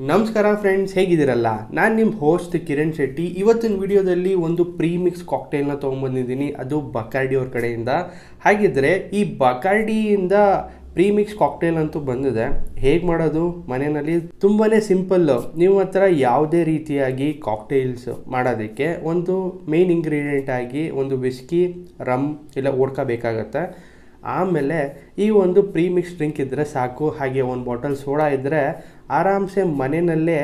ನಮಸ್ಕಾರ ಫ್ರೆಂಡ್ಸ್, ಹೇಗಿದ್ದೀರಲ್ಲ? ನಾನು ನಿಮ್ಮ ಹೋಸ್ಟ್ ಕಿರಣ್ ಶೆಟ್ಟಿ. ಇವತ್ತಿನ ವಿಡಿಯೋದಲ್ಲಿ ಒಂದು ಪ್ರೀಮಿಕ್ಸ್ ಕಾಕ್ಟೇಲ್ನ ತೊಗೊಂಬಂದಿದ್ದೀನಿ, ಅದು ಬಕಾರ್ಡಿ ಅವ್ರ ಕಡೆಯಿಂದ. ಹಾಗಿದ್ರೆ ಈ ಬಕಾರ್ಡಿಯಿಂದ ಪ್ರೀಮಿಕ್ಸ್ ಕಾಕ್ಟೇಲ್ ಅಂತೂ ಬಂದಿದೆ. ಹೇಗೆ ಮಾಡೋದು ಮನೆಯಲ್ಲಿ? ತುಂಬಾ ಸಿಂಪಲ್ಲು. ನೀವು ಹತ್ರ ಯಾವುದೇ ರೀತಿಯಾಗಿ ಕಾಕ್ಟೇಲ್ಸ್ ಮಾಡೋದಕ್ಕೆ ಒಂದು ಮೇನ್ ಇಂಗ್ರೀಡಿಯೆಂಟ್ ಆಗಿ ಒಂದು ವಿಸ್ಕಿ, ರಮ್ ಇಲ್ಲ ವೋಡ್ಕಾ ಬೇಕಾಗತ್ತೆ. ಆಮೇಲೆ ಈ ಒಂದು ಪ್ರೀಮಿಕ್ಸ್ ಡ್ರಿಂಕ್ ಇದ್ದರೆ ಸಾಕು. ಹಾಗೆ ಒಂದು ಬಾಟಲ್ ಸೋಡಾ ಇದ್ದರೆ ಆರಾಮ್ಸೆ ಮನೆಯಲ್ಲೇ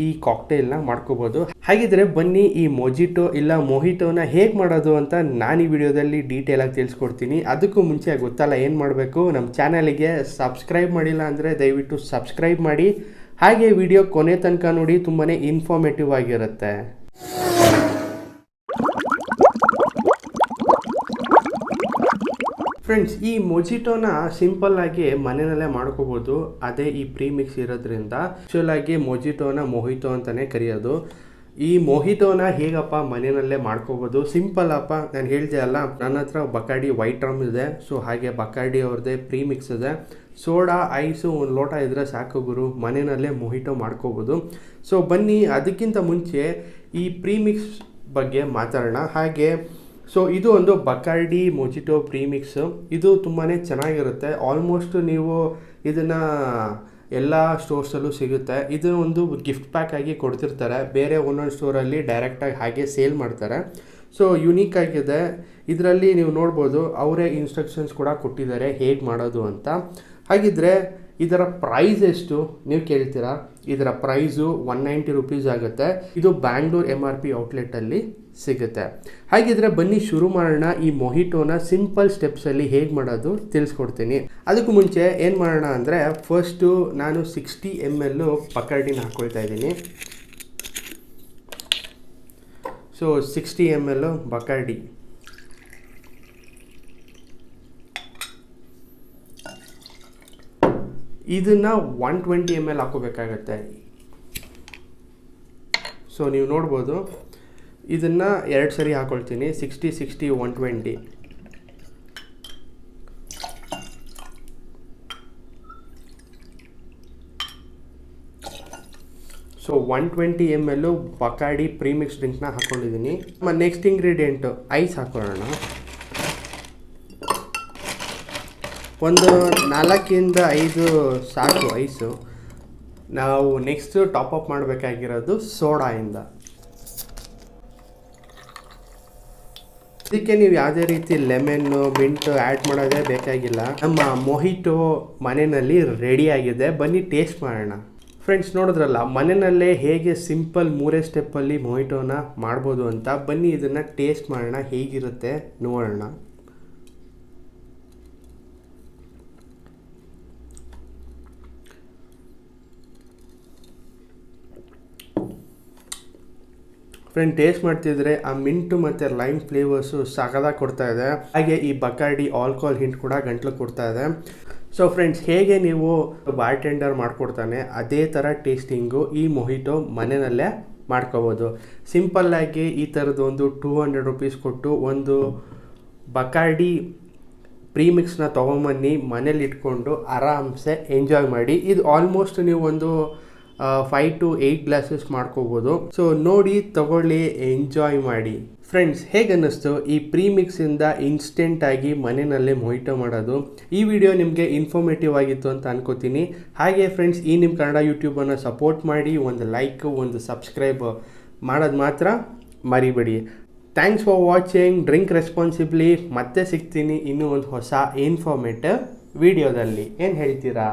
ಈ ಕಾಕ್ಟೇಲ್ನ ಮಾಡ್ಕೋಬೋದು. ಹಾಗಿದ್ರೆ ಬನ್ನಿ, ಈ ಮೊಜಿಟೋ ಇಲ್ಲ ಮೊಹಿಟೋನ ಹೇಗೆ ಮಾಡೋದು ಅಂತ ನಾನು ಈ ವಿಡಿಯೋದಲ್ಲಿ ಡೀಟೇಲಾಗಿ ತಿಳಿಸ್ಕೊಡ್ತೀನಿ. ಅದಕ್ಕೂ ಮುಂಚೆ ಗೊತ್ತಲ್ಲ ಏನು ಮಾಡಬೇಕು, ನಮ್ಮ ಚಾನಲಿಗೆ ಸಬ್ಸ್ಕ್ರೈಬ್ ಮಾಡಿಲ್ಲ ಅಂದರೆ ದಯವಿಟ್ಟು ಸಬ್ಸ್ಕ್ರೈಬ್ ಮಾಡಿ. ಹಾಗೆ ವಿಡಿಯೋ ಕೊನೆ ತನಕ ನೋಡಿ, ತುಂಬಾ ಇನ್ಫಾರ್ಮೇಟಿವ್ ಆಗಿರುತ್ತೆ. ಫ್ರೆಂಡ್ಸ್, ಈ ಮೊಜಿಟೋನ ಸಿಂಪಲ್ಲಾಗಿ ಮನೆಯಲ್ಲೇ ಮಾಡ್ಕೋಬೋದು. ಅದೇ ಈ ಪ್ರೀಮಿಕ್ಸ್ ಇರೋದ್ರಿಂದ ಆ್ಯಕ್ಚುಲಾಗಿ ಮೊಜಿಟೋನ ಮೊಹಿಟೋ ಅಂತಲೇ ಕರೆಯೋದು. ಈ ಮೊಹಿಟೋನ ಹೇಗಪ್ಪ ಮನೆಯಲ್ಲೇ ಮಾಡ್ಕೋಬೋದು? ಸಿಂಪಲ್ ಅಪ್ಪ, ನಾನು ಹೇಳ್ದೆ ಅಲ್ಲ, ನನ್ನ ಹತ್ರ ಬಕಾರ್ಡಿ ವೈಟ್ ರಮ್ ಇದೆ. ಸೊ ಹಾಗೆ ಬಕಾರ್ಡಿ ಅವ್ರದ್ದೇ ಪ್ರೀಮಿಕ್ಸ್ ಇದೆ. ಸೋಡಾ, ಐಸು ಒಂದು ಲೋಟ ಇದ್ದರೆ ಸಾಕು ಗುರು, ಮನೆಯಲ್ಲೇ ಮೊಹಿಟೋ ಮಾಡ್ಕೋಬೋದು. ಸೊ ಬನ್ನಿ, ಅದಕ್ಕಿಂತ ಮುಂಚೆ ಈ ಪ್ರೀಮಿಕ್ಸ್ ಬಗ್ಗೆ ಮಾತಾಡೋಣ. ಹಾಗೆ ಸೊ ಇದು ಒಂದು ಬಕಾರ್ಡಿ ಮೊಜಿಟೋ ಪ್ರೀಮಿಕ್ಸು. ಇದು ತುಂಬಾ ಚೆನ್ನಾಗಿರುತ್ತೆ. ಆಲ್ಮೋಸ್ಟ್ ನೀವು ಇದನ್ನು ಎಲ್ಲ ಸ್ಟೋರ್ಸಲ್ಲೂ ಸಿಗುತ್ತೆ. ಇದು ಒಂದು ಗಿಫ್ಟ್ ಪ್ಯಾಕ್ ಆಗಿ ಕೊಡ್ತಿರ್ತಾರೆ. ಬೇರೆ ಒಂದೊಂದು ಸ್ಟೋರಲ್ಲಿ ಡೈರೆಕ್ಟಾಗಿ ಹಾಗೆ ಸೇಲ್ ಮಾಡ್ತಾರೆ. ಸೊ ಯುನೀಕ್ ಆಗಿದೆ. ಇದರಲ್ಲಿ ನೀವು ನೋಡ್ಬೋದು, ಅವರೇ ಇನ್ಸ್ಟ್ರಕ್ಷನ್ಸ್ ಕೂಡ ಕೊಟ್ಟಿದ್ದಾರೆ ಹೇಗೆ ಮಾಡೋದು ಅಂತ. ಹಾಗಿದ್ರೆ ಇದರ ಪ್ರೈಸ್ ಎಷ್ಟು ನೀವು ಕೇಳ್ತೀರಾ? ಇದರ ಪ್ರೈಸು 190 ರೂಪೀಸ್ ಆಗುತ್ತೆ. ಇದು ಬ್ಯಾಂಗ್ಳೂರ್ MRP ಔಟ್ಲೆಟಲ್ಲಿ ಸಿಗುತ್ತೆ. ಹಾಗಿದ್ರೆ ಬನ್ನಿ ಶುರು ಮಾಡೋಣ. ಈ ಮೊಹಿಟೋನ ಸಿಂಪಲ್ ಸ್ಟೆಪ್ಸಲ್ಲಿ ಹೇಗೆ ಮಾಡೋದು ತಿಳಿಸ್ಕೊಡ್ತೀನಿ. ಅದಕ್ಕೂ ಮುಂಚೆ ಏನು ಮಾಡೋಣ ಅಂದರೆ, ಫಸ್ಟು ನಾನು 60 ml ಬಕಾರ್ಡಿನ ಹಾಕ್ಕೊಳ್ತಾ ಇದ್ದೀನಿ. So 60 ml ಬಕಾರ್ಡಿ. ಇದನ್ನು 120 ml ಹಾಕೋಬೇಕಾಗತ್ತೆ. ಸೊ ನೀವು ನೋಡ್ಬೋದು, ಇದನ್ನು 2 ಸರಿ ಹಾಕೊಳ್ತೀನಿ. 60 60 120. ಸೊ 120 ml ಬಕಾರ್ಡಿ ಪ್ರೀಮಿಕ್ಸ್ ಡ್ರಿಂಕ್ನ ಹಾಕ್ಕೊಂಡಿದ್ದೀನಿ. ನೆಕ್ಸ್ಟ್ ಇಂಗ್ರೀಡಿಯೆಂಟು ಐಸ್ ಹಾಕೊಳ್ಳೋಣ. ಒಂದು 4 5 ಸಾಕು ಐಸು. ನಾವು ನೆಕ್ಸ್ಟ್ ಟಾಪಪ್ ಮಾಡಬೇಕಾಗಿರೋದು ಸೋಡಾಯಿಂದ. ಇದಕ್ಕೆ ನೀವು ಯಾವುದೇ ರೀತಿ ಲೆಮನ್ನು, ಮಿಂಟು ಆ್ಯಡ್ ಮಾಡೋದೇ ಬೇಕಾಗಿಲ್ಲ. ನಮ್ಮ ಮೊಹಿಟೋ ಮನೆಯಲ್ಲಿ ರೆಡಿಯಾಗಿದೆ. ಬನ್ನಿ ಟೇಸ್ಟ್ ಮಾಡೋಣ. ಫ್ರೆಂಡ್ಸ್, ನೋಡಿದ್ರಲ್ಲ ಮನೆಯಲ್ಲೇ ಹೇಗೆ ಸಿಂಪಲ್ 3 ಸ್ಟೆಪ್ಪಲ್ಲಿ ಮೊಹಿಟೋನ ಮಾಡ್ಬೋದು ಅಂತ. ಬನ್ನಿ ಇದನ್ನು ಟೇಸ್ಟ್ ಮಾಡೋಣ, ಹೇಗಿರುತ್ತೆ ನೋಡೋಣ. ಫ್ರೆಂಡ್, ಟೇಸ್ಟ್ ಮಾಡ್ತಿದ್ರೆ ಆ ಮಿಂಟು ಮತ್ತು ಲೈಮ್ ಫ್ಲೇವರ್ಸು ಸಖತ್ತಾಗಿ ಕೊಡ್ತಾ ಇದೆ. ಹಾಗೆ ಈ ಬಕಾರ್ಡಿ ಆಲ್ಕೋಹಾಲ್ ಹಿಂಟ್ ಕೂಡ ಗಂಟ್ಲು ಕೊಡ್ತಾ ಇದೆ. ಸೊ ಫ್ರೆಂಡ್ಸ್, ಹೇಗೆ ನೀವು ಬಾರ್ಟೆಂಡರ್ ಮಾಡಿಕೊಡ್ತಾನೆ ಅದೇ ಥರ ಟೇಸ್ಟಿಂಗು ಈ ಮೊಹಿಟೋ ಮನೆಯಲ್ಲೇ ಮಾಡ್ಕೋಬೋದು. ಸಿಂಪಲ್ಲಾಗಿ ಈ ಥರದ್ದು ಒಂದು 200 ರೂಪೀಸ್ ಕೊಟ್ಟು ಒಂದು ಬಕಾರ್ಡಿ ಪ್ರೀಮಿಕ್ಸ್ನ ತೊಗೊಂಬನ್ನಿ, ಮನೇಲಿ ಇಟ್ಕೊಂಡು ಆರಾಮ್ಸೆ ಎಂಜಾಯ್ ಮಾಡಿ. ಇದು ಆಲ್ಮೋಸ್ಟ್ ನೀವು ಒಂದು 5 to 8 ಗ್ಲಾಸಸ್ ಮಾಡ್ಕೋಬೋದು. ಸೊ ನೋಡಿ, ತಗೊಳ್ಳಿ, ಎಂಜಾಯ್ ಮಾಡಿ. ಫ್ರೆಂಡ್ಸ್, ಹೇಗೆ ಅನ್ನಿಸ್ತು ಈ ಪ್ರೀಮಿಕ್ಸಿಂದ ಇನ್ಸ್ಟೆಂಟಾಗಿ ಮನೆಯಲ್ಲೇ ಮೊಹಿಟೋ ಮಾಡೋದು? ಈ ವಿಡಿಯೋ ನಿಮಗೆ ಇನ್ಫಾರ್ಮೇಟಿವ್ ಆಗಿತ್ತು ಅಂತ ಅನ್ಕೋತೀನಿ. ಹಾಗೆ ಫ್ರೆಂಡ್ಸ್, ಈ ನಿಮ್ಮ ಕನ್ನಡ ಯೂಟ್ಯೂಬನ್ನು ಸಪೋರ್ಟ್ ಮಾಡಿ. ಒಂದು ಲೈಕ್, ಒಂದು ಸಬ್ಸ್ಕ್ರೈಬ್ ಮಾಡೋದು ಮಾತ್ರ ಮರಿಬೇಡಿ. Thanks for watching. Drink responsibly. ಮತ್ತೆ ಸಿಗ್ತೀನಿ ಇನ್ನೂ ಒಂದು ಹೊಸ ಇನ್ಫಾರ್ಮೇಟಿವ್ ವಿಡಿಯೋದಲ್ಲಿ. ಏನು ಹೇಳ್ತೀರಾ?